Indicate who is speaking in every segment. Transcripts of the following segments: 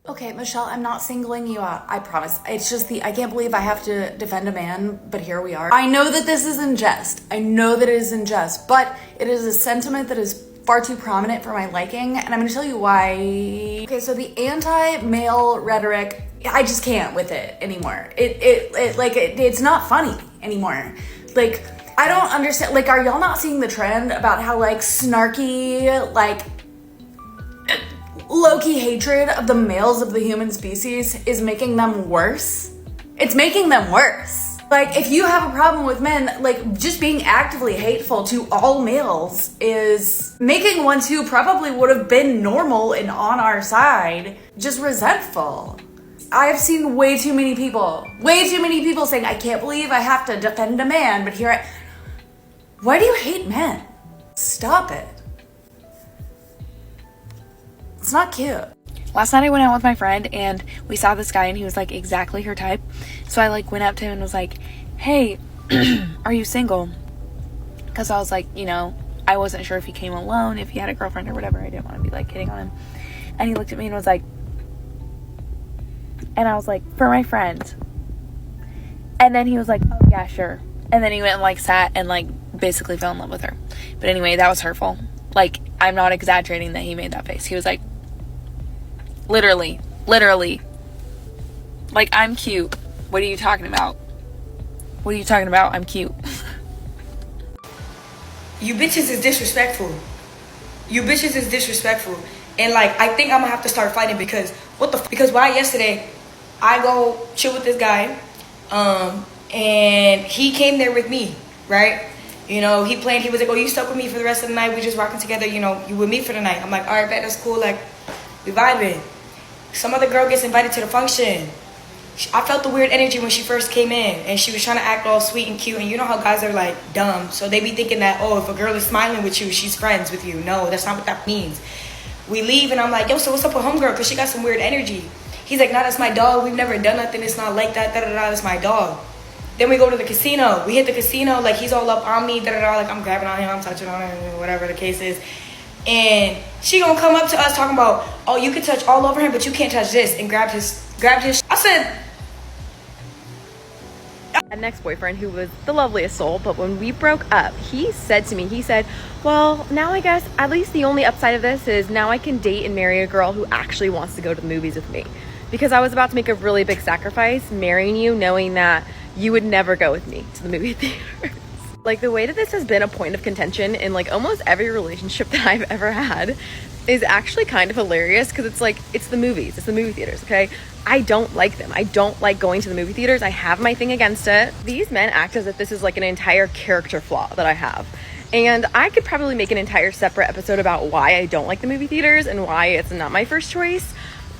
Speaker 1: Okay, Michelle, I'm not singling you out. I promise. It's just I can't believe I have to defend a man, but here we are. I know that this is in jest. I know that it is in jest, but it is a sentiment that is far too prominent for my liking, and I'm gonna tell you why. Okay, so the anti-male rhetoric, I just can't with it anymore. It's not funny anymore. Like, I don't understand. Like, are y'all not seeing the trend about how, like, snarky, like, low-key hatred of the males of the human species is making them worse? It's making them worse. Like, if you have a problem with men, like, just being actively hateful to all males is making ones who probably would have been normal and on our side just resentful. I have seen way too many people saying, I can't believe I have to defend a man, but here why do you hate men? Stop it. It's not cute.
Speaker 2: Last night I went out with my friend and we saw this guy and he was like exactly her type. So I like went up to him and was like, hey, are you single? Because I was like, you know, I wasn't sure if he came alone, if he had a girlfriend or whatever. I didn't want to be like hitting on him. And he looked at me and was like, and I was like, for my friend. And then he was like, oh yeah, sure. And then he went and like sat and like basically fell in love with her. But anyway, that was hurtful. Like, I'm not exaggerating that he made that face. He was like, literally, like, I'm cute. What are you talking about? What are you talking about? I'm cute.
Speaker 3: You bitches is disrespectful. And like, I think I'm gonna have to start fighting because because why yesterday I go chill with this guy, and he came there with me, right? You know, he was like, oh, you stuck with me for the rest of the night. We just rocking together, you know, you with me for the night. I'm like, all right, bet, that's cool. Like, we vibing. Some other girl gets invited to the function. I felt the weird energy when she first came in, and she was trying to act all sweet and cute. And you know how guys are like dumb, so they be thinking that, oh, if a girl is smiling with you, she's friends with you. No, that's not what that means. We leave, and I'm like, yo, so what's up with homegirl? Because she got some weird energy. He's like, nah, that's my dog. We've never done nothing. It's not like that. That's my dog. Then we go to the casino. We hit the casino, like, he's all up on me, like, I'm grabbing on him, I'm touching on him, whatever the case is. And she gonna come up to us talking about, oh, you can touch all over him, but you can't touch this, and grabbed his. I said.
Speaker 2: An ex-boyfriend who was the loveliest soul, but when we broke up, he said to me, he said, well, now I guess at least the only upside of this is now I can date and marry a girl who actually wants to go to the movies with me. Because I was about to make a really big sacrifice marrying you, knowing that you would never go with me to the movie theaters. Like, the way that this has been a point of contention in like almost every relationship that I've ever had is actually kind of hilarious, because it's like, it's the movies, it's the movie theaters, okay? I don't like them. I don't like going to the movie theaters. I have my thing against it. These men act as if this is like an entire character flaw that I have. And I could probably make an entire separate episode about why I don't like the movie theaters and why it's not my first choice.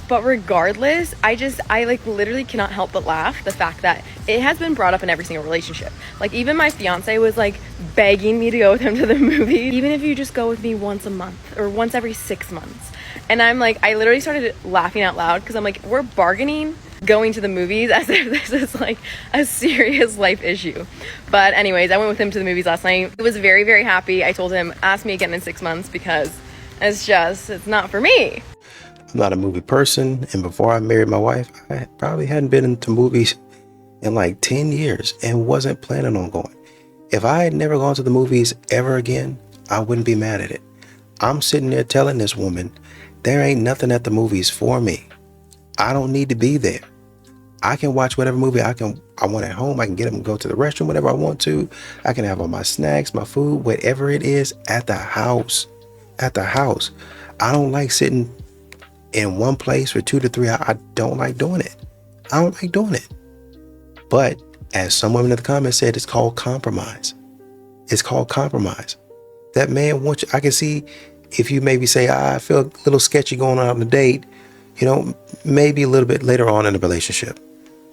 Speaker 2: But regardless, I like literally cannot help but laugh the fact that it has been brought up in every single relationship. Like, even my fiance was like begging me to go with him to the movie. Even if you just go with me once a month or once every 6 months. And I'm like, I literally started laughing out loud because I'm like, we're bargaining going to the movies as if this is like a serious life issue. But anyways, I went with him to the movies last night. He was very, very happy. I told him, ask me again in 6 months because it's not for me.
Speaker 4: I'm not a movie person, and before I married my wife, I probably hadn't been into movies in like 10 years and wasn't planning on going. If I had never gone to the movies ever again, I wouldn't be mad at it. I'm sitting there telling this woman, there ain't nothing at the movies for me. I don't need to be there. I can watch whatever movie I want at home. I can get up and go to the restroom whenever I want to. I can have all my snacks, my food, whatever it is at the house. I don't like sitting in one place for 2 to 3 hours. I don't like doing it. But as some women in the comments said, it's called compromise. That man wants you. I can see if you maybe say, I feel a little sketchy going out on a date, you know, maybe a little bit later on in the relationship.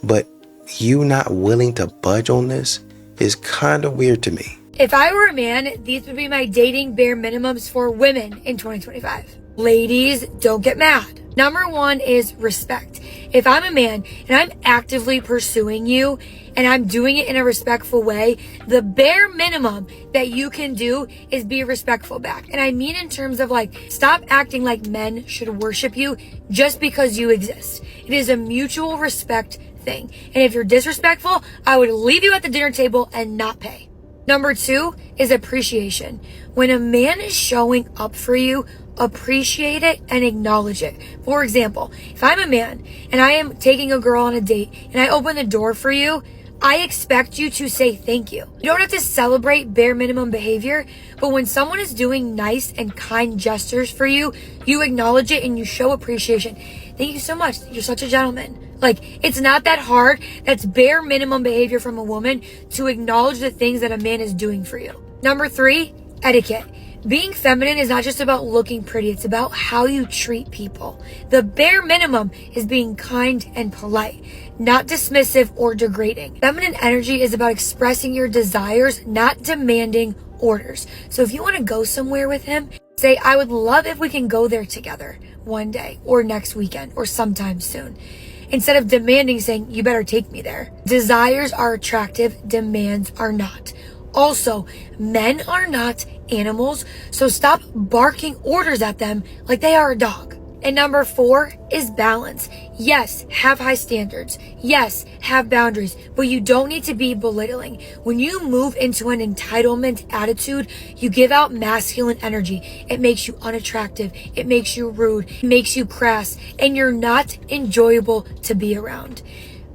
Speaker 4: But you not willing to budge on this is kind of weird to me.
Speaker 5: If I were a man, these would be my dating bare minimums for women in 2025. Ladies, don't get mad. Number one is respect. If I'm a man and I'm actively pursuing you and I'm doing it in a respectful way, the bare minimum that you can do is be respectful back. And I mean in terms of like, stop acting like men should worship you just because you exist. It is a mutual respect thing. And if you're disrespectful, I would leave you at the dinner table and not pay. Number 2 is appreciation. When a man is showing up for you, appreciate it and acknowledge it. For example, if I'm a man and I am taking a girl on a date and I open the door for you, I expect you to say thank you. You don't have to celebrate bare minimum behavior, but when someone is doing nice and kind gestures for you, you acknowledge it and you show appreciation. Thank you so much. You're such a gentleman. Like, it's not that hard. That's bare minimum behavior from a woman to acknowledge the things that a man is doing for you. Number 3, etiquette. Being feminine is not just about looking pretty. It's about how you treat people. The bare minimum is being kind and polite, not dismissive or degrading. Feminine energy is about expressing your desires, not demanding orders. So if you want to go somewhere with him, say, I would love if we can go there together one day or next weekend or sometime soon. Instead of demanding, saying, you better take me there. Desires are attractive, demands are not. Also, men are not animals, so stop barking orders at them like they are a dog. And number 4 is balance. Yes, have high standards. Yes, have boundaries, but you don't need to be belittling. When you move into an entitlement attitude, you give out masculine energy. It makes you unattractive. It makes you rude. It makes you crass, and you're not enjoyable to be around.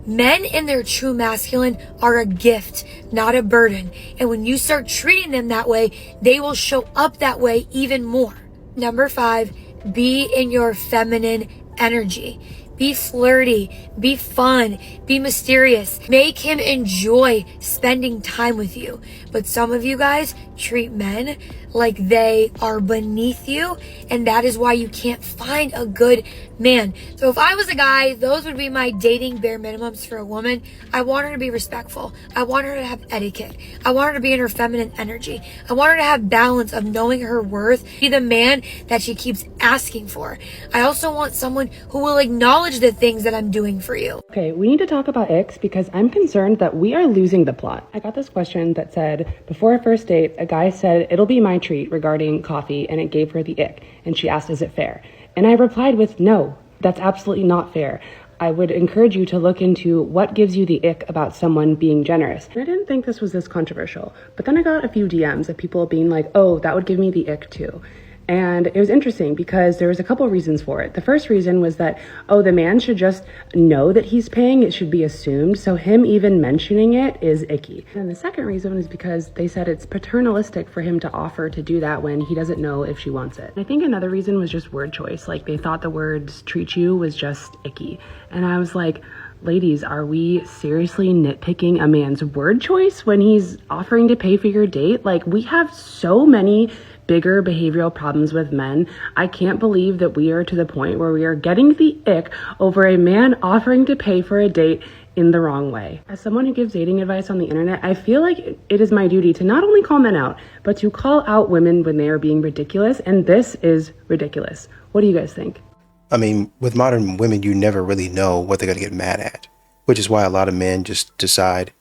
Speaker 5: Men in their true masculine are a gift, not a burden. And when you start treating them that way, they will show up that way even more. Number 5, be in your feminine energy. Be flirty, be fun, be mysterious. Make him enjoy spending time with you. But some of you guys treat men like they are beneath you, and that is why you can't find a good man. So if I was a guy, those would be my dating bare minimums for a woman. I want her to be respectful. I want her to have etiquette. I want her to be in her feminine energy. I want her to have balance of knowing her worth, be the man that she keeps asking for. I also want someone who will acknowledge the things that I'm doing for you.
Speaker 6: Okay, we need to talk about icks because I'm concerned that we are losing the plot. I got this question that said, before a first date, a guy said, it'll be my treat regarding coffee, and it gave her the ick. And she asked, is it fair? And I replied with, no, that's absolutely not fair. I would encourage you to look into what gives you the ick about someone being generous. And I didn't think this was this controversial, but then I got a few DMs of people being like, oh, that would give me the ick too. And it was interesting because there was a couple reasons for it. The first reason was that, oh, the man should just know that he's paying. It should be assumed. So him even mentioning it is icky. And the second reason is because they said it's paternalistic for him to offer to do that when he doesn't know if she wants it. I think another reason was just word choice. Like they thought the words treat you was just icky. And I was like, ladies, are we seriously nitpicking a man's word choice when he's offering to pay for your date? Like we have so many bigger behavioral problems with men. I can't believe that we are to the point where we are getting the ick over a man offering to pay for a date in the wrong way. As someone who gives dating advice on the internet, I feel like it is my duty to not only call men out, but to call out women when they are being ridiculous, and this is ridiculous. What do you guys think?
Speaker 4: I mean, with modern women, you never really know what they're going to get mad at, which is why a lot of men just decide,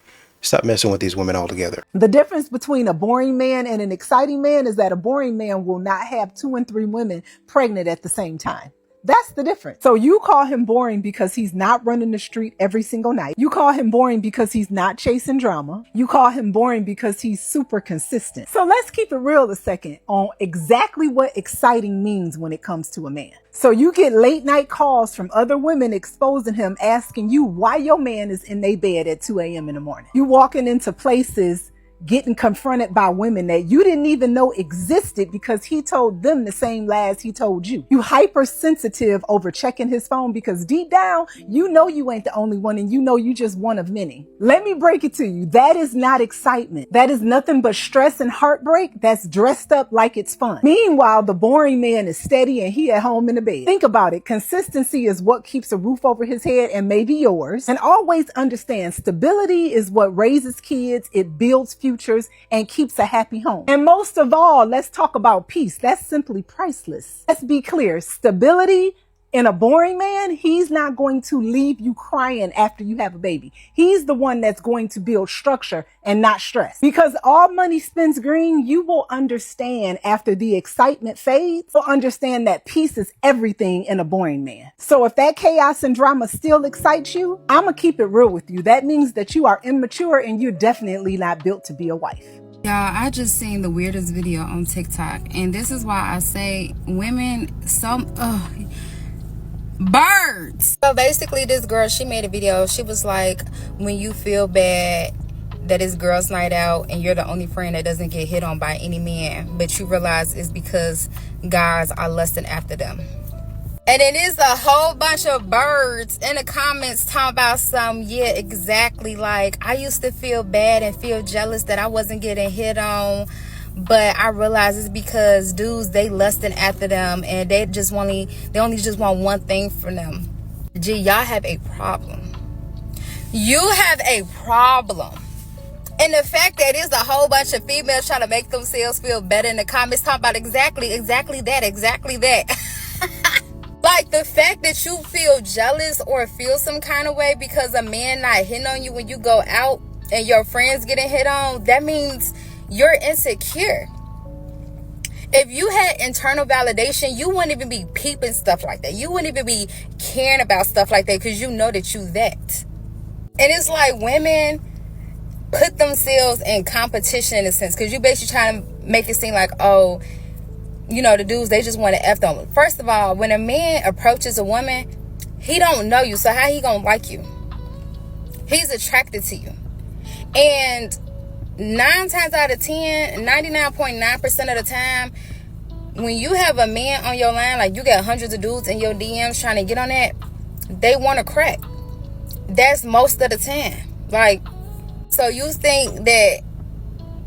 Speaker 4: stop messing with these women altogether.
Speaker 7: The difference between a boring man and an exciting man is that a boring man will not have 2 and 3 women pregnant at the same time. That's the difference. So you call him boring because he's not running the street every single night. You call him boring because he's not chasing drama. You call him boring because he's super consistent. So let's keep it real a second on exactly what exciting means when it comes to a man. So you get late night calls from other women exposing him, asking you why your man is in their bed at 2 a.m. in the morning. You walking into places getting confronted by women that you didn't even know existed because he told them the same lies he told you. You hypersensitive over checking his phone because deep down, you know you ain't the only one and you know you just one of many. Let me break it to you. That is not excitement. That is nothing but stress and heartbreak that's dressed up like it's fun. Meanwhile, the boring man is steady and he at home in the bed. Think about it. Consistency is what keeps a roof over his head and maybe yours. And always understand stability is what raises kids. It builds futures and keeps a happy home. And most of all, let's talk about peace. That's simply priceless. Let's be clear. Stability And a boring man, he's not going to leave you crying after you have a baby. He's the one that's going to build structure and not stress. Because all money spins green, you will understand after the excitement fades, you'll understand that peace is everything in a boring man. So if that chaos and drama still excites you, I'm going to keep it real with you. That means that you are immature and you're definitely not built to be a wife.
Speaker 8: Y'all, I just seen the weirdest video on TikTok, and this is why I say women, birds. So basically this girl, she made a video. She was like, when you feel bad that it's girls' night out and you're the only friend that doesn't get hit on by any man, but you realize it's because guys are lusting after them. And then there's a whole bunch of birds in the comments talking about yeah, exactly. Like, I used to feel bad and feel jealous that I wasn't getting hit on, but I realize it's because dudes, they lusting after them and they only just want one thing from them. Gee, y'all have a problem. You have a problem. And the fact that there's a whole bunch of females trying to make themselves feel better in the comments talking about exactly that. Like, the fact that you feel jealous or feel some kind of way because a man not hitting on you when you go out and your friends getting hit on, that means you're insecure. If you had internal validation, you wouldn't even be peeping stuff like that. You wouldn't even be caring about stuff like that because you know that you that. And it's like women put themselves in competition in a sense because you basically trying to make it seem like, oh, you know, the dudes, they just want to F them. First of all, when a man approaches a woman, he don't know you. So how he gonna like you? He's attracted to you. And 9 times out of 10, 99.9% of the time, when you have a man on your line, like you got hundreds of dudes in your DMs trying to get on that, they want to crack. That's most of the time. Like, so you think that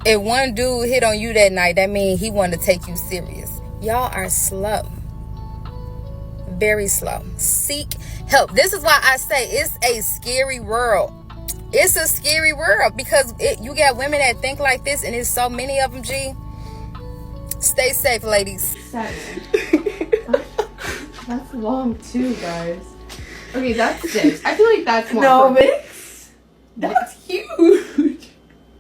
Speaker 8: if one dude hit on you that night, that means he wanted to take you serious. Y'all are slow. Very slow. Seek help. This is why I say it's a scary world. It's a scary world because you got women that think like this, and there's so many of them, G. Stay safe, ladies.
Speaker 9: 7. That's long too, guys. Okay, that's 6. I feel like that's more.
Speaker 1: No, but
Speaker 9: that's huge.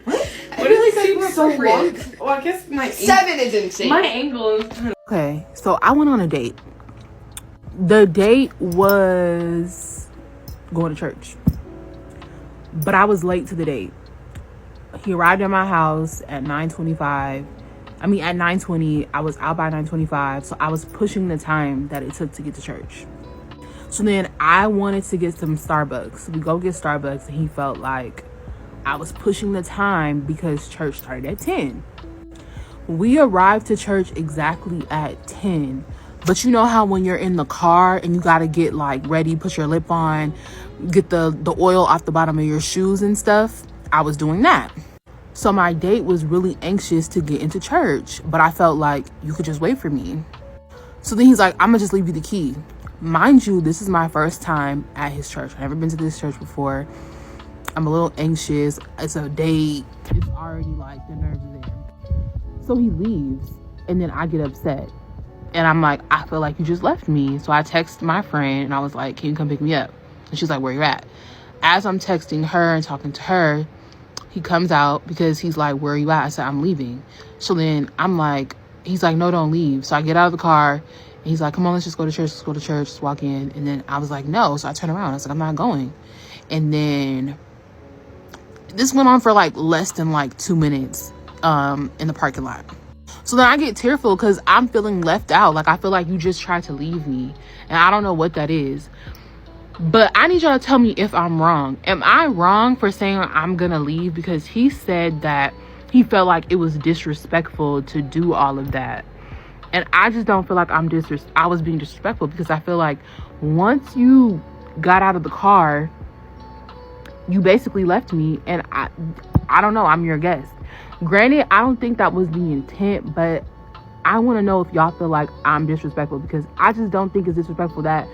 Speaker 9: What? I feel like that's so long. Well, I guess my 7 is insane. My angle is kind of.
Speaker 6: Okay, so I went on a date. The date was going to church, but I was late to the date. He arrived at my house at 9:25. I mean, at 9:20. I was out by 9:25, so I was pushing the time that it took to get to church. So then I wanted to get some Starbucks. We go get Starbucks, and he felt like I was pushing the time because church started at 10. We arrived to church exactly at 10. But you know how when you're in the car and you got to get like ready, put your lip on, get the oil off the bottom of your shoes and stuff? I was doing that. So my date was really anxious to get into church, but I felt like you could just wait for me. So then he's like, I'm gonna just leave you the key. Mind you, this is my first time at his church. I've never been to this church before. I'm a little anxious. It's a date. It's already like the nerves are there. So he leaves, and then I get upset. And I'm like, I feel like you just left me. So I text my friend, and I was like, can you come pick me up? And she's like, where you at? As I'm texting her and talking to her, he comes out because he's like, where are you at? I said, I'm leaving. So then I'm like, he's like, no, don't leave. So I get out of the car, and he's like, come on, let's just go to church. Let's go to church. Let's walk in. And then I was like, no. So I turn around. I was like, I'm not going. And then this went on for like less than like 2 minutes in the parking lot. So then I get tearful because I'm feeling left out. Like, I feel like you just tried to leave me. And I don't know what that is. But I need y'all to tell me if I'm wrong. Am I wrong for saying I'm going to leave? Because he said that he felt like it was disrespectful to do all of that. And I just don't feel like I was being disrespectful, because I feel like once you got out of the car, you basically left me. And I don't know. I'm your guest. Granted, I don't think that was the intent, but I want to know if y'all feel like I'm disrespectful, because I just don't think it's disrespectful that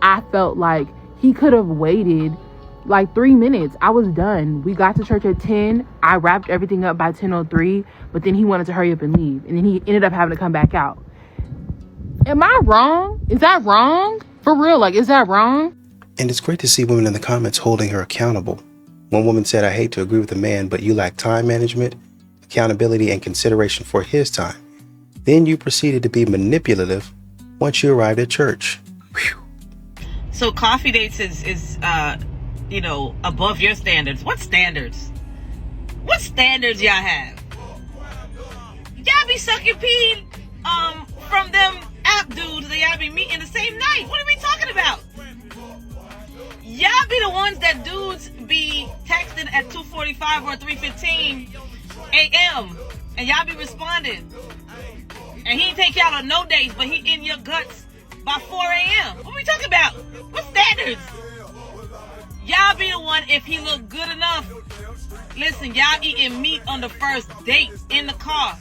Speaker 6: I felt like he could have waited like 3 minutes. I was done. We got to church at 10. I wrapped everything up by 10:03, but then he wanted to hurry up and leave. And then he ended up having to come back out. Am I wrong? Is that wrong?
Speaker 9: For real, like, is that wrong?
Speaker 4: And it's great to see women in the comments holding her accountable. One woman said, I hate to agree with a man, but you lack time management, accountability, and consideration for his time. Then you proceeded to be manipulative once you arrived at church. Whew.
Speaker 10: So coffee dates is above your standards. What standards? What standards y'all have? Y'all be sucking pee from them app dudes that y'all be meeting the same night. What are we talking about? Y'all be the ones that dudes be texting at 2:45 or 3:15 a.m. and y'all be responding. And he take y'all on no dates, but he in your guts by 4 a.m. What are we talking about? What standards? Y'all be the one if he look good enough. Listen, y'all eating meat on the first date in the car,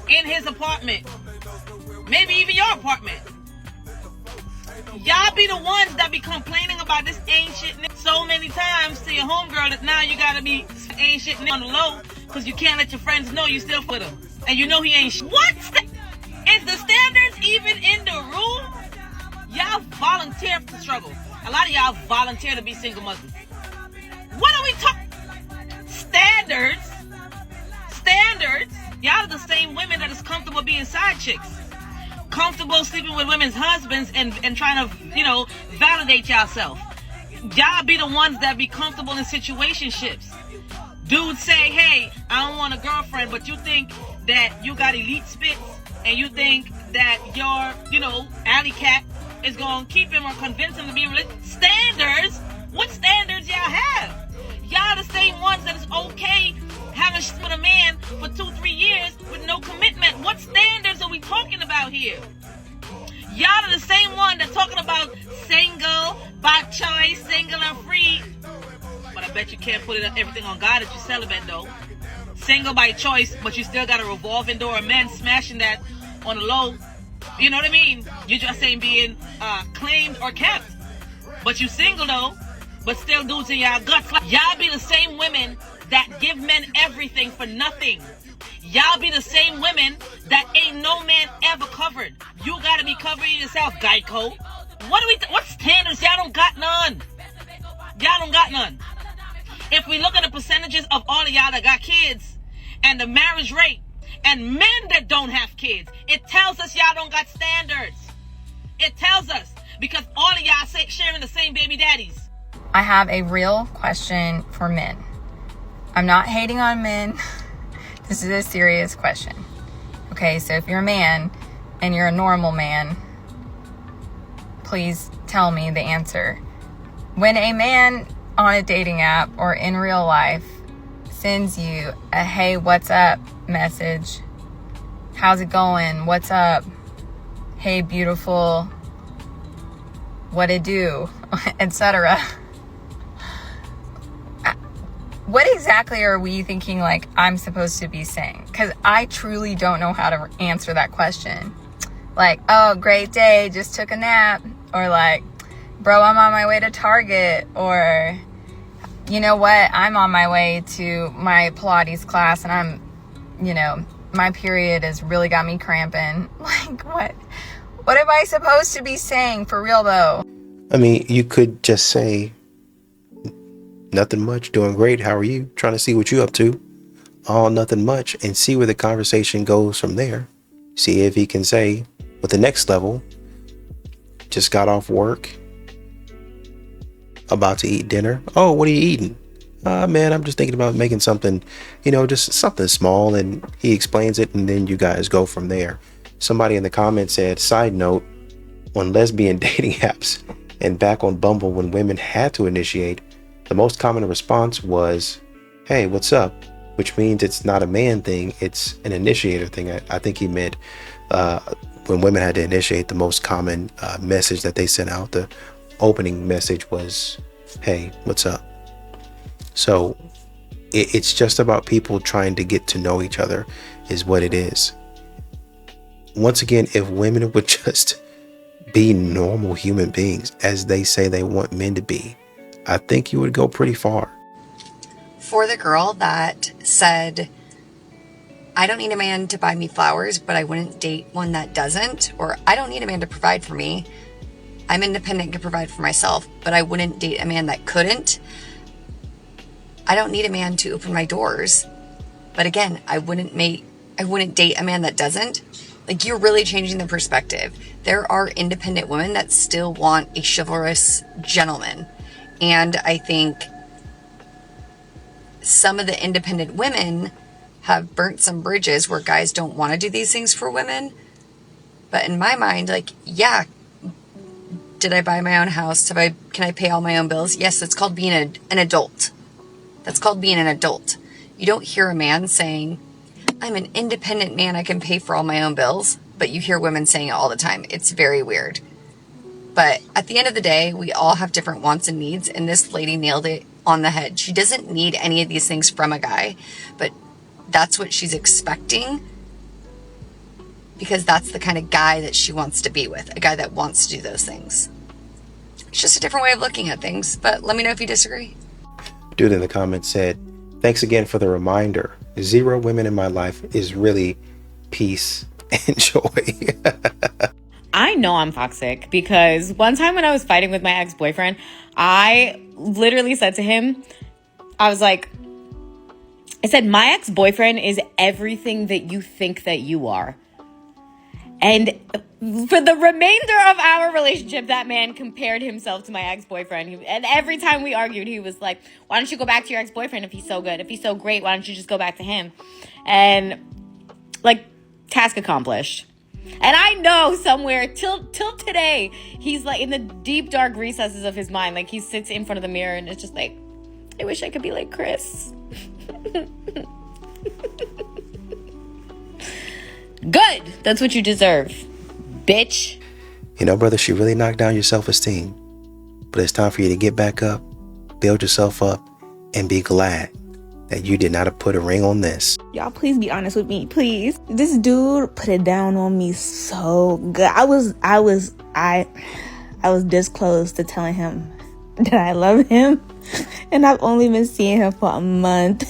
Speaker 10: in his apartment, maybe even your apartment. Y'all be the ones that be complaining about this ain't shit so many times to your homegirl that now you gotta be ain't shit on the low because you can't let your friends know you still with him. And you know he ain't What? Is the standards even in the room? Y'all volunteer to struggle. A lot of y'all volunteer to be single mothers. What are we talking? Standards? Standards? Y'all are the same women that is comfortable being side chicks. Comfortable sleeping with women's husbands and trying to, validate yourself. Y'all be the ones that be comfortable in situationships. Dudes say, hey, I don't want a girlfriend, but you think that you got elite spits and you think that your, alley cat is going to keep him or convince him to be religious. Standards? What standards y'all have? Y'all the same ones that is okay having shit with a man for 2-3 years with no commitment. What standards are we talking about here? Y'all are the same one that's talking about single, by choice, single and free. But I bet you can't put everything on God if you're celibate though. Single by choice, but you still got a revolving door of men smashing that on the low. You know what I mean? You're just saying being claimed or kept. But you single though, but still dudes in y'all guts. Y'all be the same women that give men everything for nothing. Y'all be the same women that ain't no man ever covered. You gotta be covering yourself, Geico. What standards? Y'all don't got none. Y'all don't got none. If we look at the percentages of all of y'all that got kids and the marriage rate and men that don't have kids, it tells us y'all don't got standards. It tells us because all of y'all sharing the same baby daddies.
Speaker 8: I have a real question for men. I'm not hating on men. This is a serious question. Okay, so if you're a man and you're a normal man, please tell me the answer. When a man on a dating app or in real life sends you a hey, what's up message, how's it going, what's up, hey beautiful, what it do, etc. What exactly are we thinking like I'm supposed to be saying? Because I truly don't know how to answer that question. Like, oh, great day, just took a nap. Or like, bro, I'm on my way to Target. Or, you know what, I'm on my way to my Pilates class and I'm, my period has really got me cramping. Like, what? What am I supposed to be saying for real though?
Speaker 4: I mean, you could just say, nothing much, doing great, how are you? Trying to see what you up to. All nothing much, and see where the conversation goes from there. See if he can say, with the next level, just got off work, about to eat dinner. Oh, what are you eating? Man, I'm just thinking about making something, just something small, and he explains it, and then you guys go from there. Somebody in the comments said, side note, on lesbian dating apps and back on Bumble when women had to initiate, the most common response was, hey, what's up? Which means it's not a man thing, it's an initiator thing. I think he meant when women had to initiate, the most common message that they sent out, the opening message was, hey, what's up? So it's just about people trying to get to know each other is what it is. Once again, if women would just be normal human beings as they say they want men to be, I think you would go pretty far.
Speaker 11: For the girl that said, I don't need a man to buy me flowers, but I wouldn't date one that doesn't, or I don't need a man to provide for me, I'm independent and can provide for myself, but I wouldn't date a man that couldn't. I don't need a man to open my doors. But again, I wouldn't date a man that doesn't. Like, you're really changing the perspective. There are independent women that still want a chivalrous gentleman. And I think some of the independent women have burnt some bridges where guys don't want to do these things for women. But in my mind, like, yeah, did I buy my own house? Can I pay all my own bills? Yes, that's called being an adult. That's called being an adult. You don't hear a man saying, I'm an independent man, I can pay for all my own bills. But you hear women saying it all the time. It's very weird. But at the end of the day, we all have different wants and needs. And this lady nailed it on the head. She doesn't need any of these things from a guy. But that's what she's expecting. Because that's the kind of guy that she wants to be with. A guy that wants to do those things. It's just a different way of looking at things. But let me know if you disagree.
Speaker 4: Dude in the comments said, thanks again for the reminder. 0 women in my life is really peace and joy.
Speaker 12: I know I'm toxic because one time when I was fighting with my ex-boyfriend, I literally said to him, I said, my ex-boyfriend is everything that you think that you are. And for the remainder of our relationship, that man compared himself to my ex-boyfriend. And every time we argued, he was like, why don't you go back to your ex-boyfriend if he's so good? If he's so great, why don't you just go back to him? And like, task accomplished. And I know somewhere till today, he's like in the deep, dark recesses of his mind. Like, he sits in front of the mirror and it's just like, I wish I could be like Chris. Good. That's what you deserve, bitch.
Speaker 4: You know, brother, she really knocked down your self-esteem. But it's time for you to get back up, build yourself up, and be glad that you did not put a ring on this.
Speaker 13: Y'all, please be honest with me, please. This dude put it down on me so good. I was this close to telling him that I love him, and I've only been seeing him for a month.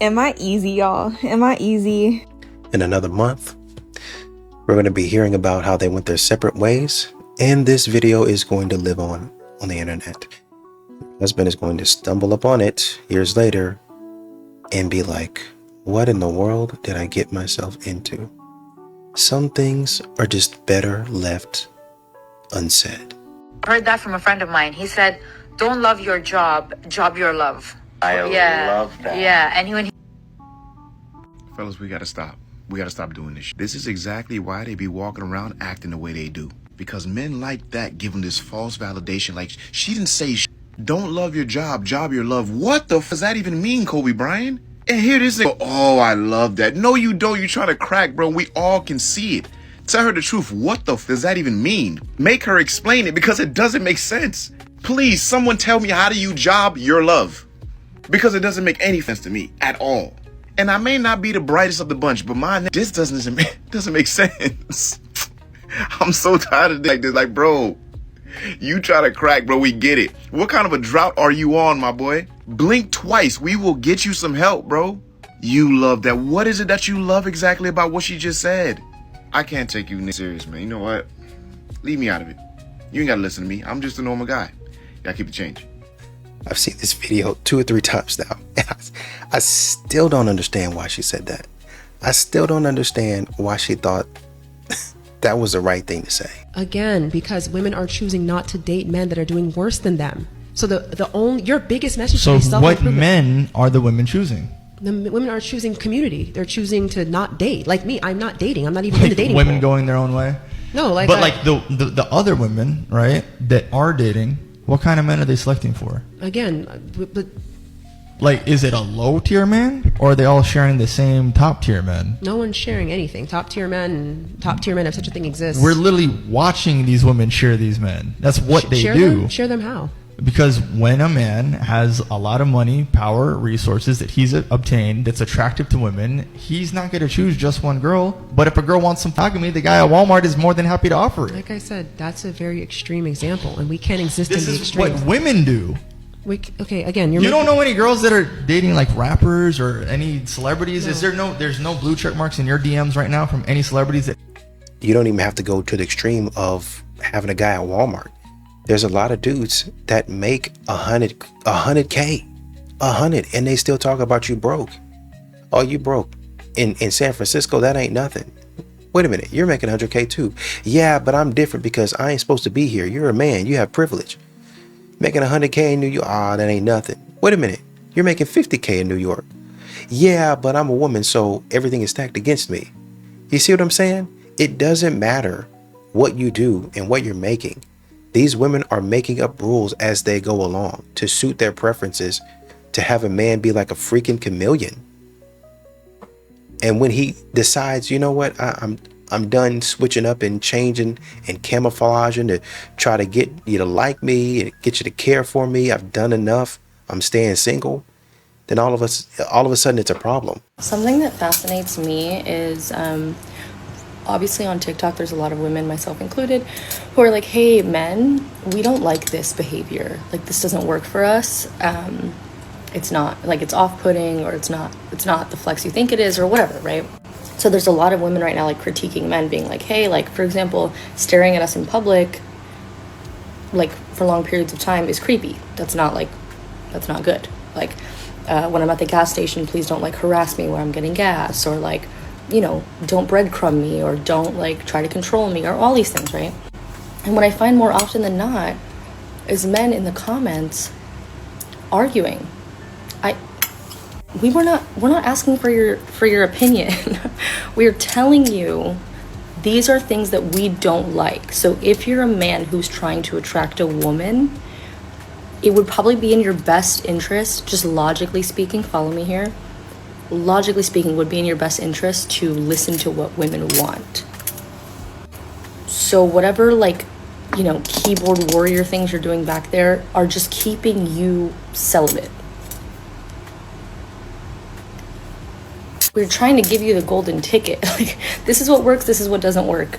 Speaker 13: Am I easy, y'all? Am I easy?
Speaker 4: In another month, we're going to be hearing about how they went their separate ways, and this video is going to live on the internet. Your husband is going to stumble upon it years later and be like, what in the world did I get myself into? Some things are just better left unsaid.
Speaker 14: I heard that from a friend of mine. He said, don't love your job, job your love.
Speaker 15: I love that.
Speaker 14: Yeah, and when
Speaker 16: Fellas, we gotta stop. We gotta stop doing this. This is exactly why they be walking around acting the way they do. Because men like that give them this false validation. Like, she didn't say don't love your job, job your love. What the f does that even mean, Kobe Bryant? And here this nigga, oh, I love that. No, you don't. You trying to crack, bro. We all can see it. Tell her the truth. What the f does that even mean? Make her explain it because it doesn't make sense. Please, someone tell me, how do you job your love? Because it doesn't make any sense to me at all. And I may not be the brightest of the bunch, but this doesn't make sense. I'm so tired of this. Like, bro, you try to crack, bro. We get it. What kind of a drought are you on, my boy? Blink twice. We will get you some help, bro. You love that. What is it that you love exactly about what she just said? I can't take you serious, man. You know what? Leave me out of it. You ain't got to listen to me. I'm just a normal guy. Gotta keep the change.
Speaker 4: I've seen this video 2 or 3 times now. I still don't understand why she said that. I still don't understand why she thought that was the right thing to say.
Speaker 17: Again, because women are choosing not to date men that are doing worse than them. So your biggest message
Speaker 18: so
Speaker 17: is self-improvement.
Speaker 18: What men are the women choosing?
Speaker 17: The women are choosing community. They're choosing to not date. Like me, I'm not dating. I'm not even in the dating
Speaker 18: women
Speaker 17: pool.
Speaker 18: going their own way?
Speaker 17: No, like
Speaker 18: but like the other women, right, that are dating, what kind of men are they selecting for?
Speaker 17: Again, but
Speaker 18: like, is it a low tier man, or are they all sharing the same top tier men?
Speaker 17: No one's sharing anything. Top tier men, if such a thing exists.
Speaker 18: We're literally watching these women share these men. That's what they do.
Speaker 17: Share them how?
Speaker 18: Because when a man has a lot of money, power, resources that he's obtained that's attractive to women, he's not going to choose just one girl. But if a girl wants some monogamy, the guy at Walmart is more than happy to offer it.
Speaker 17: Like I said, that's a very extreme example, and we can't exist in the extreme.
Speaker 18: This is what women do.
Speaker 17: Okay, again,
Speaker 18: you don't know any girls that are dating like rappers or any celebrities? No. There's no blue check marks in your DMs right now from any celebrities that...
Speaker 4: You don't even have to go to the extreme of having a guy at Walmart. There's a lot of dudes that make 100K, and they still talk about you broke. Oh, you broke. In San Francisco, that ain't nothing. Wait a minute, you're making 100K too. Yeah, but I'm different because I ain't supposed to be here. You're a man, you have privilege. Making 100K in New York, that ain't nothing. Wait a minute, you're making 50K in New York. Yeah, but I'm a woman, so everything is stacked against me. You see what I'm saying? It doesn't matter what you do and what you're making. These women are making up rules as they go along to suit their preferences, to have a man be like a freaking chameleon. And when he decides, you know what, I'm done switching up and changing and camouflaging to try to get you to like me and get you to care for me, I've done enough, I'm staying single, then all of a sudden it's a problem.
Speaker 15: Something that fascinates me is obviously on TikTok there's a lot of women, myself included, who are like, hey men, we don't like this behavior, like this doesn't work for us, it's not, like, it's off-putting, or it's not the flex you think it is, or whatever, right? So there's a lot of women right now like critiquing men, being like, hey, like, for example, staring at us in public like for long periods of time is creepy. That's not good. Like, when I'm at the gas station, please don't like harass me while I'm getting gas, or like, you know, don't breadcrumb me, or don't like try to control me, or all these things, right? And what I find more often than not is men in the comments arguing. We're not asking for your opinion. We're telling you these are things that we don't like. So if you're a man who's trying to attract a woman, it would probably be in your best interest, just logically speaking, follow me here, logically speaking, would be in your best interest to listen to what women want. So whatever, like, you know, keyboard warrior things you're doing back there are just keeping you celibate. We're trying to give you the golden ticket. Like, this is what works, this is what doesn't work.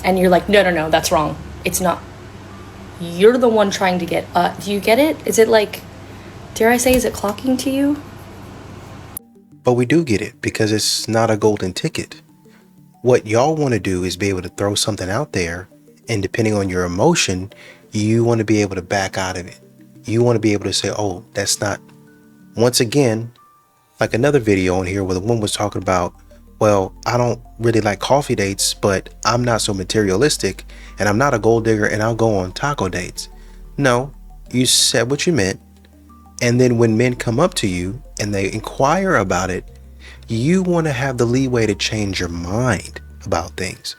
Speaker 15: And you're like, no, that's wrong. It's not. You're the one trying to get, do you get it? Is it like, dare I say, is it clocking to you?
Speaker 4: But we do get it, because it's not a golden ticket. What y'all want to do is be able to throw something out there, and depending on your emotion, you want to be able to back out of it. You want to be able to say, oh, that's not. Once again, like another video on here where the woman was talking about, well, I don't really like coffee dates, but I'm not so materialistic, and I'm not a gold digger, and I'll go on taco dates. No, you said what you meant. And then when men come up to you and they inquire about it, you want to have the leeway to change your mind about things.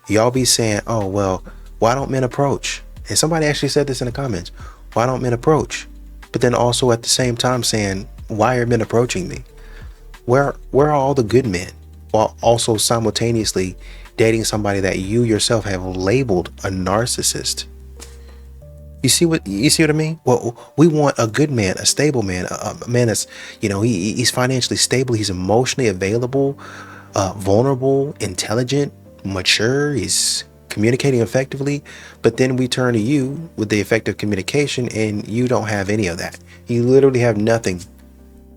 Speaker 4: Y'all be saying, oh, well, why don't men approach? And somebody actually said this in the comments. Why don't men approach? But then also at the same time saying, why are men approaching me? Where are all the good men? While also simultaneously dating somebody that you yourself have labeled a narcissist. You see what I mean? Well, we want a good man, a stable man, a man that's, you know, he's financially stable, he's emotionally available, vulnerable, intelligent, mature, he's communicating effectively. But then we turn to you with the effective communication, and you don't have any of that. You literally have nothing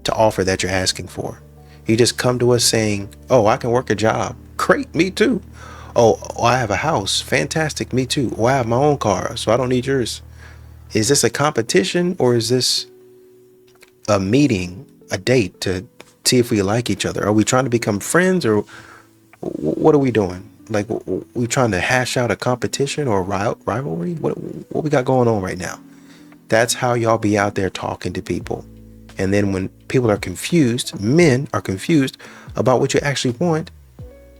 Speaker 4: to offer that you're asking for. You just come to us saying, oh, I can work a job. Great, me too. Oh, I have a house. Fantastic, me too. Oh, I have my own car, so I don't need yours. Is this a competition, or is this a meeting, a date to see if we like each other? Are we trying to become friends, or what are we doing? Like, we trying to hash out a competition or a rivalry? What we got going on right now? That's how y'all be out there talking to people. And then when people are confused, men are confused about what you actually want,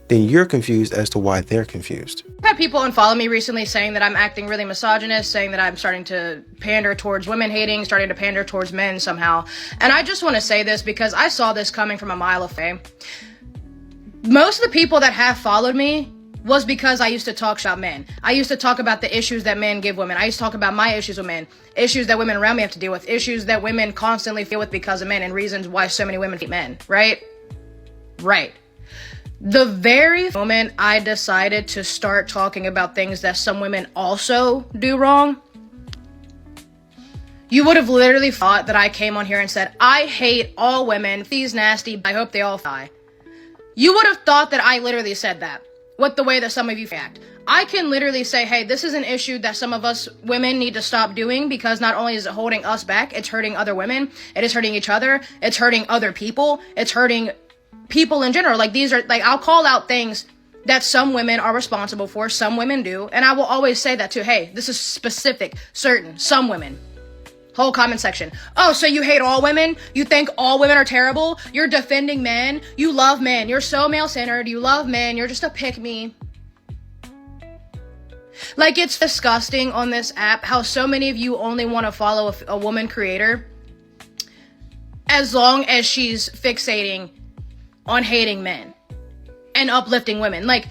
Speaker 4: then you're confused as to why they're confused.
Speaker 19: I've had people unfollow me recently saying that I'm acting really misogynist, saying that I'm starting to pander towards women hating, starting to pander towards men somehow. And I just want to say this because I saw this coming from a mile away. Most of the people that have followed me was because I used to talk about men. I used to talk about the issues that men give women. I used to talk about my issues with men, issues that women around me have to deal with, issues that women constantly deal with because of men, and reasons why so many women hate men, right? Right. The very moment I decided to start talking about things that some women also do wrong, you would have literally thought that I came on here and said, I hate all women, these nasty, I hope they all die. You would have thought that I literally said that with the way that some of you act. I can literally say, hey, this is an issue that some of us women need to stop doing, because not only is it holding us back, it's hurting other women, it is hurting each other, it's hurting other people, it's hurting people in general. Like, these are, like, I'll call out things that some women are responsible for, some women do, and I will always say that too. Hey, this is specific, certain, some women. Whole comment section. Oh, so you hate all women? You think all women are terrible? You're defending men? You love men? You're so male-centered, you love men, you're just a pick-me. Like, it's disgusting on this app how so many of you only want to follow a woman creator as long as she's fixating on hating men and uplifting women. Like,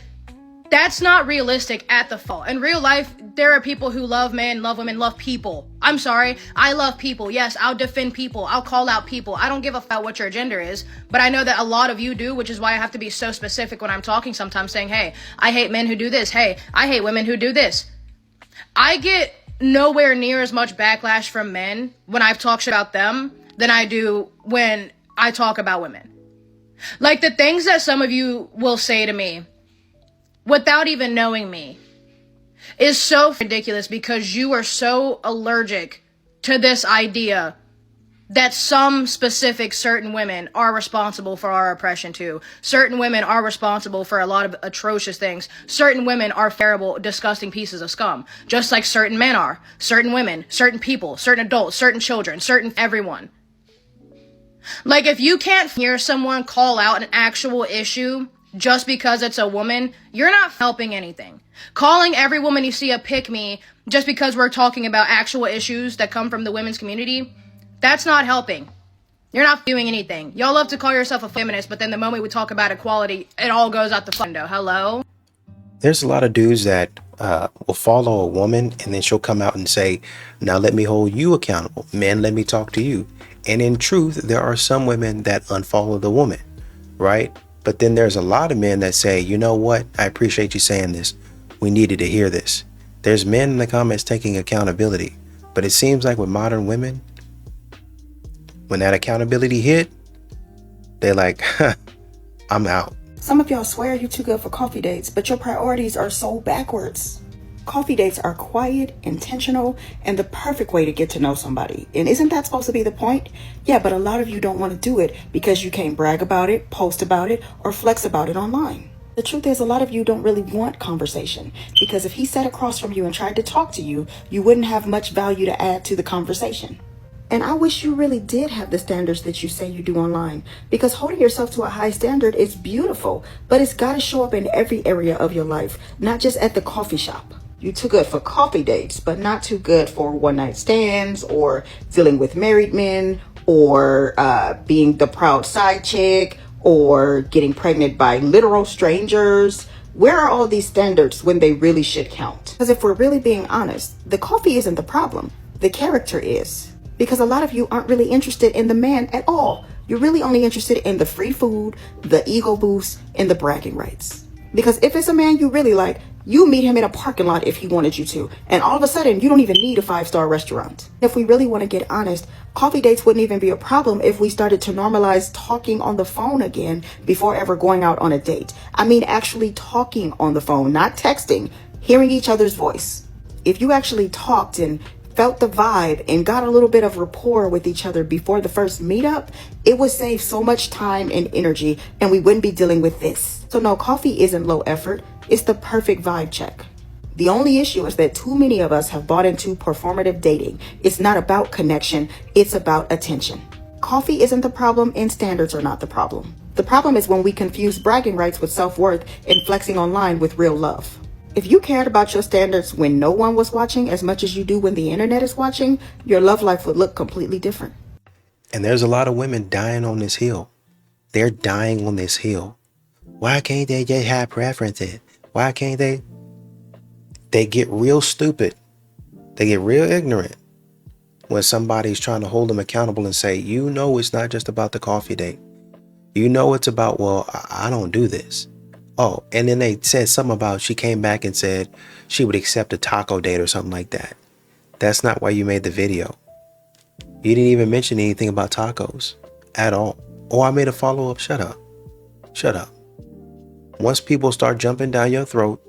Speaker 19: that's not realistic at the fall. In real life, there are people who love men, love women, love people. I'm sorry, I love people. Yes, I'll defend people. I'll call out people. I don't give a fuck what your gender is, but I know that a lot of you do, which is why I have to be so specific when I'm talking sometimes, saying, hey, I hate men who do this. Hey, I hate women who do this. I get nowhere near as much backlash from men when I've talked about them than I do when I talk about women. Like, the things that some of you will say to me without even knowing me is so ridiculous, because you are so allergic to this idea that some specific certain women are responsible for our oppression too. Certain women are responsible for a lot of atrocious things. Certain women are terrible, disgusting pieces of scum. Just like certain men are. Certain women, certain people, certain adults, certain children, certain everyone. Like, if you can't hear someone call out an actual issue just because it's a woman, you're not helping anything. Calling every woman you see a pick-me just because we're talking about actual issues that come from the women's community, that's not helping. You're not doing anything. Y'all love to call yourself a feminist, but then the moment we talk about equality, it all goes out the window. Hello?
Speaker 4: There's a lot of dudes that will follow a woman and then she'll come out and say, now let me hold you accountable. Men, let me talk to you. And in truth, there are some women that unfollow the woman, right? But then there's a lot of men that say, you know what? I appreciate you saying this. We needed to hear this. There's men in the comments taking accountability. But it seems like with modern women, when that accountability hit, they're like, I'm out.
Speaker 20: Some of y'all swear you're too good for coffee dates, but your priorities are so backwards. Coffee dates are quiet, intentional, and the perfect way to get to know somebody. And isn't that supposed to be the point? Yeah, but a lot of you don't want to do it because you can't brag about it, post about it, or flex about it online. The truth is, a lot of you don't really want conversation, because if he sat across from you and tried to talk to you, you wouldn't have much value to add to the conversation. And I wish you really did have the standards that you say you do online, because holding yourself to a high standard is beautiful, but it's got to show up in every area of your life, not just at the coffee shop. You're too good for coffee dates, but not too good for one-night stands or dealing with married men or being the proud side chick or getting pregnant by literal strangers. Where are all these standards when they really should count? Because if we're really being honest, the coffee isn't the problem. The character is. Because a lot of you aren't really interested in the man at all. You're really only interested in the free food, the ego boost, and the bragging rights. Because if it's a man you really like, you meet him in a parking lot if he wanted you to. And all of a sudden, you don't even need a 5-star restaurant. If we really want to get honest, coffee dates wouldn't even be a problem if we started to normalize talking on the phone again before ever going out on a date. I mean, actually talking on the phone, not texting, hearing each other's voice. If you actually talked and felt the vibe and got a little bit of rapport with each other before the first meetup, it would save so much time and energy, and we wouldn't be dealing with this. So no, coffee isn't low effort. It's the perfect vibe check. The only issue is that too many of us have bought into performative dating. It's not about connection. It's about attention. Coffee isn't the problem, and standards are not the problem. The problem is when we confuse bragging rights with self-worth and flexing online with real love. If you cared about your standards when no one was watching as much as you do when the internet is watching, your love life would look completely different.
Speaker 4: And there's a lot of women dying on this hill. They're dying on this hill. Why can't they just have preferences? Why can't they? They get real stupid. They get real ignorant when somebody's trying to hold them accountable and say, you know, it's not just about the coffee date. You know, it's about, well, I don't do this. Oh, and then they said something about she came back and said she would accept a taco date or something like that. That's not why you made the video. You didn't even mention anything about tacos at all. Oh, I made a follow-up. Shut up. Shut up. Once people start jumping down your throat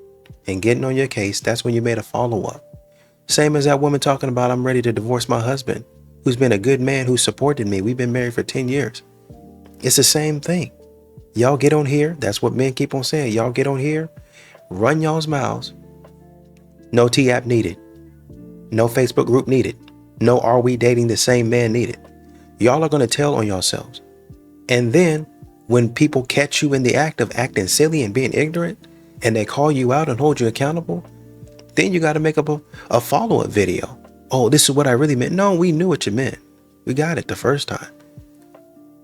Speaker 4: and getting on your case, that's when you made a follow-up. Same as that woman talking about, I'm ready to divorce my husband, who's been a good man, who supported me. We've been married for 10 years. It's the same thing. Y'all get on here. That's what men keep on saying. Y'all get on here, run y'all's mouths. No T-app needed. No Facebook group needed. No are we dating the same man needed. Y'all are going to tell on yourselves. And then when people catch you in the act of acting silly and being ignorant, and they call you out and hold you accountable, then you got to make up a follow-up video. Oh, this is what I really meant. No, we knew what you meant. We got it the first time.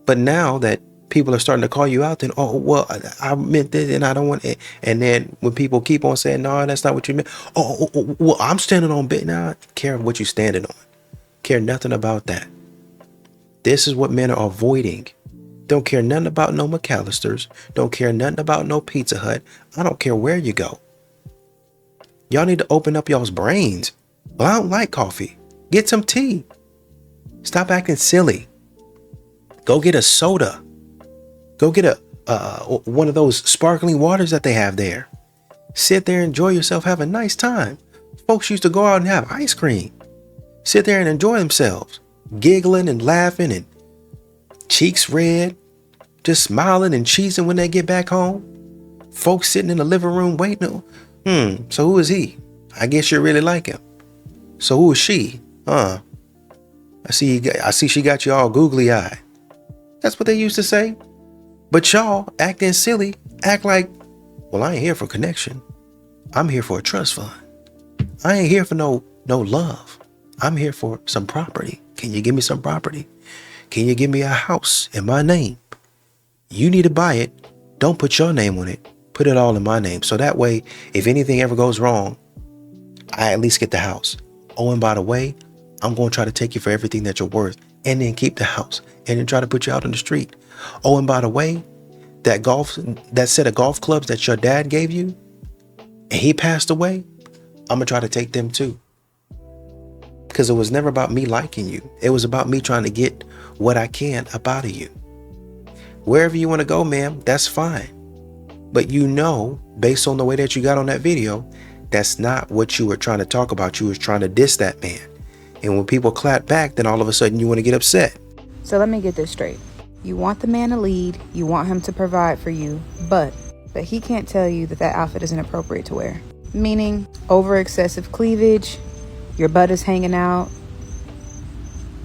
Speaker 4: But now that people are starting to call you out, then, oh, well, I meant this and I don't want it. And then when people keep on saying, no, that's not what you meant. Oh, well, I'm standing on bit now. I care what you standing on. Care nothing about that. This is what men are avoiding. Don't care nothing about no McAllister's. Don't care nothing about no Pizza Hut. I don't care where you go. Y'all need to open up y'all's brains. Well, I don't like coffee. Get some tea. Stop acting silly. Go get a soda. Go get one of those sparkling waters that they have there. Sit there, enjoy yourself, have a nice time. Folks used to go out and have ice cream. Sit there and enjoy themselves, giggling and laughing and cheeks red, just smiling and cheesing when they get back home. Folks sitting in the living room waiting. So who is he? I guess you really like him. So who is she? I see she got you all googly eyed. That's what they used to say. But y'all acting silly, act like, well, I ain't here for connection. I'm here for a trust fund. I ain't here for no love. I'm here for some property. Can you give me some property? Can you give me a house in my name? You need to buy it. Don't put your name on it. Put it all in my name. So that way, if anything ever goes wrong, I at least get the house. Oh, and by the way, I'm going to try to take you for everything that you're worth and then keep the house and then try to put you out on the street. Oh, and by the way, that set of golf clubs that your dad gave you and he passed away, I'm going to try to take them too. Because it was never about me liking you. It was about me trying to get what I can up out of you. Wherever you want to go, ma'am, that's fine. But you know, based on the way that you got on that video, that's not what you were trying to talk about. You was trying to diss that man. And when people clap back, then all of a sudden you want to get upset.
Speaker 8: So let me get this straight. You want the man to lead, you want him to provide for you, but he can't tell you that outfit isn't appropriate to wear. Meaning, over excessive cleavage, your butt is hanging out,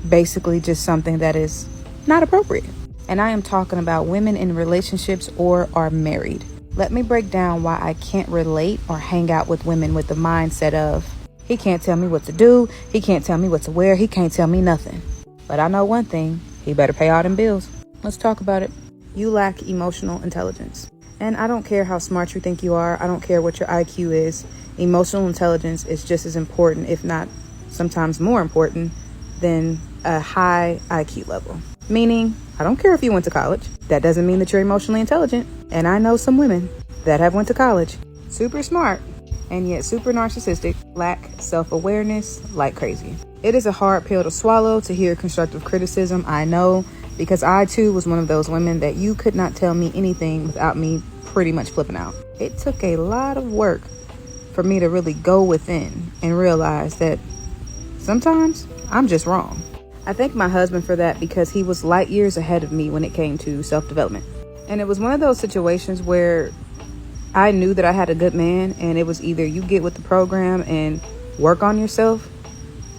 Speaker 8: basically just something that is not appropriate. And I am talking about women in relationships or are married. Let me break down why I can't relate or hang out with women with the mindset of, he can't tell me what to do, he can't tell me what to wear, he can't tell me nothing. But I know one thing, he better pay all them bills. Let's talk about it. You lack emotional intelligence. And I don't care how smart you think you are, I don't care what your IQ is, emotional intelligence is just as important, if not sometimes more important, than a high IQ level. Meaning, I don't care if you went to college. That doesn't mean that you're emotionally intelligent. And I know some women that have went to college, super smart, and yet super narcissistic, lack self-awareness like crazy. It is a hard pill to swallow to hear constructive criticism, I know, because I too was one of those women that you could not tell me anything without me pretty much flipping out. It took a lot of work for me to really go within and realize that sometimes I'm just wrong. I thank my husband for that because he was light years ahead of me when it came to self-development. And it was one of those situations where I knew that I had a good man, and it was either you get with the program and work on yourself,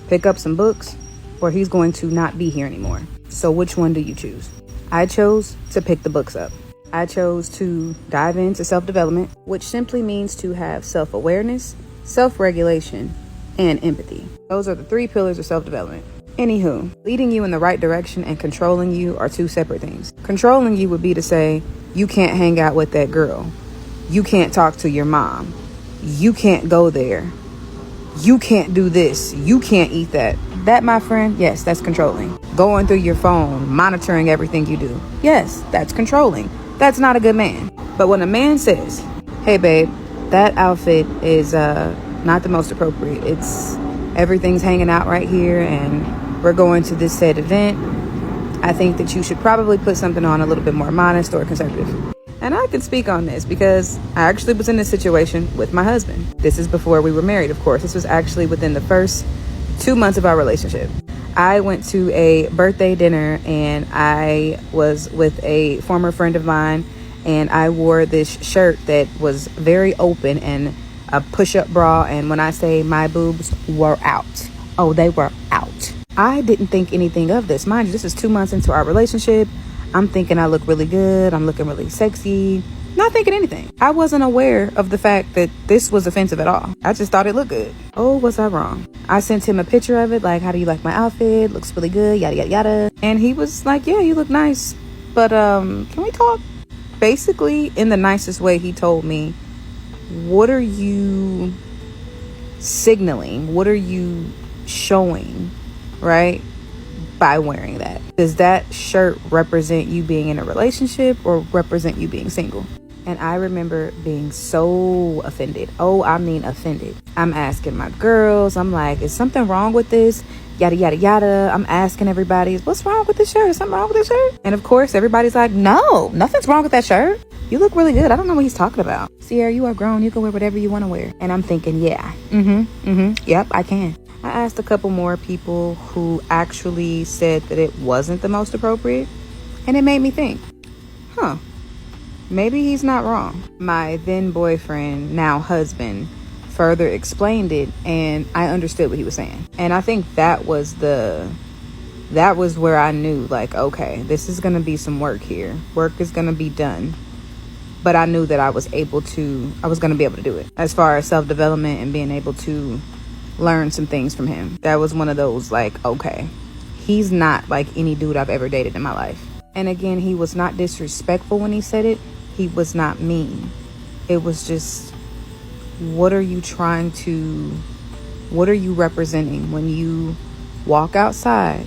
Speaker 8: pick up some books, or he's going to not be here anymore. So which one do you choose? I chose to pick the books up. I chose to dive into self-development, which simply means to have self-awareness, self-regulation, and empathy. Those are the 3 pillars of self-development. Anywho, leading you in the right direction and controlling you are 2 separate things. Controlling you would be to say, you can't hang out with that girl. You can't talk to your mom. You can't go there. You can't do this. You can't eat that. That, my friend, yes, that's controlling. Going through your phone, monitoring everything you do. Yes, that's controlling. That's not a good man. But when a man says, hey babe, that outfit is not the most appropriate. Everything's hanging out right here and we're going to this said event. I think that you should probably put something on a little bit more modest or conservative.
Speaker 21: And I can speak on this because I actually was in this situation with my husband. This is before we were married, of course. This was actually within the first 2 months of our relationship. I went to a birthday dinner and I was with a former friend of mine, and I wore this shirt that was very open and a push-up bra, and when I say my boobs were out, oh, they were out. I didn't think anything of this. Mind you, this is 2 months into our relationship. I'm thinking I look really good. I'm looking really sexy. Not thinking anything. I wasn't aware of the fact that this was offensive at all. I just thought it looked good. Oh, was I wrong? I sent him a picture of it, like, how do you like my outfit? Looks really good, yada, yada, yada. And he was like, yeah, you look nice, but can we talk? Basically, in the nicest way, he told me, what are you signaling? What are you showing, right, by wearing that? Does that shirt represent you being in a relationship or represent you being single? And I remember being so offended. Oh, I mean offended. I'm asking my girls, I'm like, is something wrong with this? Yada, yada, yada. I'm asking everybody, what's wrong with this shirt? Is something wrong with this shirt? And of course, everybody's like, no, nothing's wrong with that shirt. You look really good. I don't know what he's talking about. Sierra, you are grown. You can wear whatever you want to wear. And I'm thinking, yeah, yep, I can. I asked a couple more people who actually said that it wasn't the most appropriate. And it made me think, maybe he's not wrong. My then boyfriend, now husband, further explained it, and I understood what he was saying. And I think that was where I knew, like, okay, this is gonna be some work here. Work is gonna be done. But I knew that I was gonna be able to do it. As far as self-development and being able to learn some things from him. That was one of those, like, okay, he's not like any dude I've ever dated in my life. And again, he was not disrespectful when he said it. He was not mean. It was just, what are you representing when you walk outside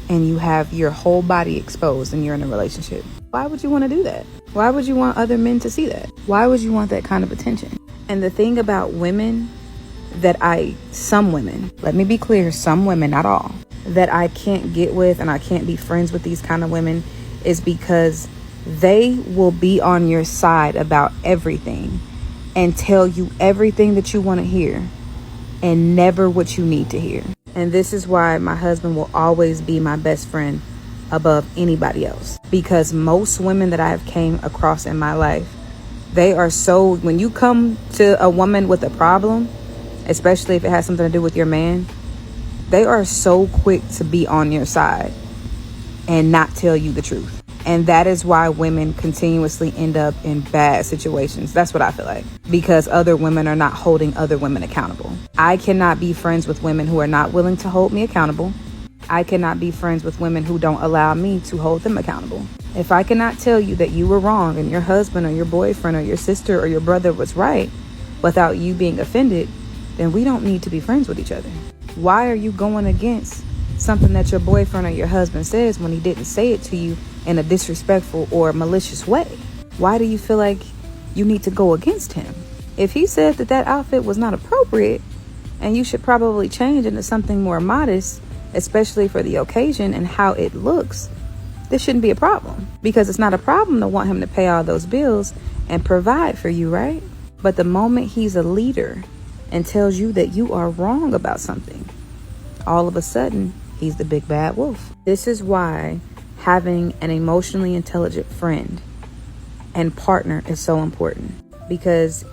Speaker 21: and you have your whole body exposed and you're in a relationship? Why would you want to do that? Why would you want other men to see that? Why would you want that kind of attention? And the thing about women some women, let me be clear, some women, not all, that I can't get with and I can't be friends with these kind of women is because they will be on your side about everything and tell you everything that you want to hear and never what you need to hear. And this is why my husband will always be my best friend above anybody else. Because most women that I've came across in my life, they are so, when you come to a woman with a problem, especially if it has something to do with your man, they are so quick to be on your side and not tell you the truth. And that is why women continuously end up in bad situations. That's what I feel like. Because other women are not holding other women accountable. I cannot be friends with women who are not willing to hold me accountable. I cannot be friends with women who don't allow me to hold them accountable. If I cannot tell you that you were wrong and your husband or your boyfriend or your sister or your brother was right without you being offended, then we don't need to be friends with each other. Why are you going against something that your boyfriend or your husband says when he didn't say it to you in a disrespectful or malicious way? Why do you feel like you need to go against him? If he said that outfit was not appropriate and you should probably change into something more modest, especially for the occasion and how it looks, this shouldn't be a problem. Because it's not a problem to want him to pay all those bills and provide for you, right? But the moment he's a leader and tells you that you are wrong about something, all of a sudden, he's the big bad wolf. This is why having an emotionally intelligent friend and partner is so important. Because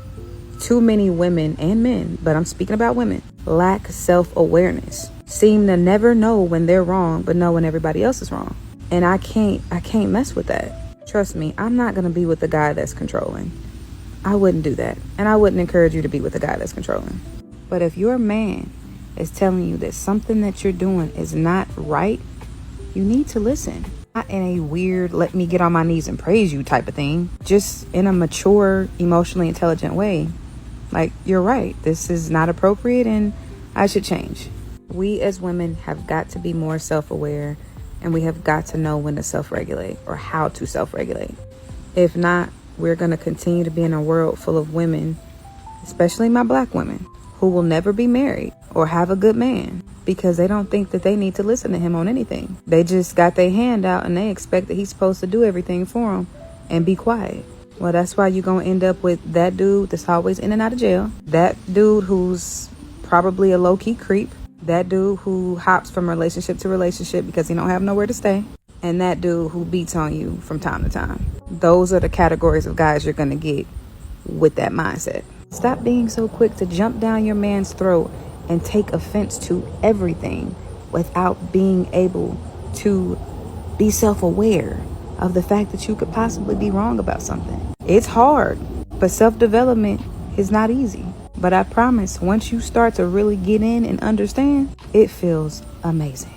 Speaker 21: too many women and men, but I'm speaking about women, lack self-awareness, seem to never know when they're wrong, but know when everybody else is wrong. And I can't mess with that. Trust me, I'm not going to be with the guy that's controlling. I wouldn't do that. And I wouldn't encourage you to be with a guy that's controlling. But if your man is telling you that something that you're doing is not right, you need to listen. Not in a weird, let me get on my knees and praise you type of thing. Just in a mature, emotionally intelligent way. Like, you're right. This is not appropriate and I should change. We as women have got to be more self-aware, and we have got to know when to self-regulate or how to self-regulate. If not, we're going to continue to be in a world full of women, especially my black women, who will never be married or have a good man because they don't think that they need to listen to him on anything. They just got their hand out and they expect that he's supposed to do everything for them and be quiet. Well, that's why you're going to end up with that dude that's always in and out of jail. That dude who's probably a low-key creep. That dude who hops from relationship to relationship because he don't have nowhere to stay. And that dude who beats on you from time to time. Those are the categories of guys you're going to get with that mindset. Stop being so quick to jump down your man's throat and take offense to everything without being able to be self-aware of the fact that you could possibly be wrong about something. It's hard, but self-development is not easy. But I promise, once you start to really get in and understand, it feels amazing.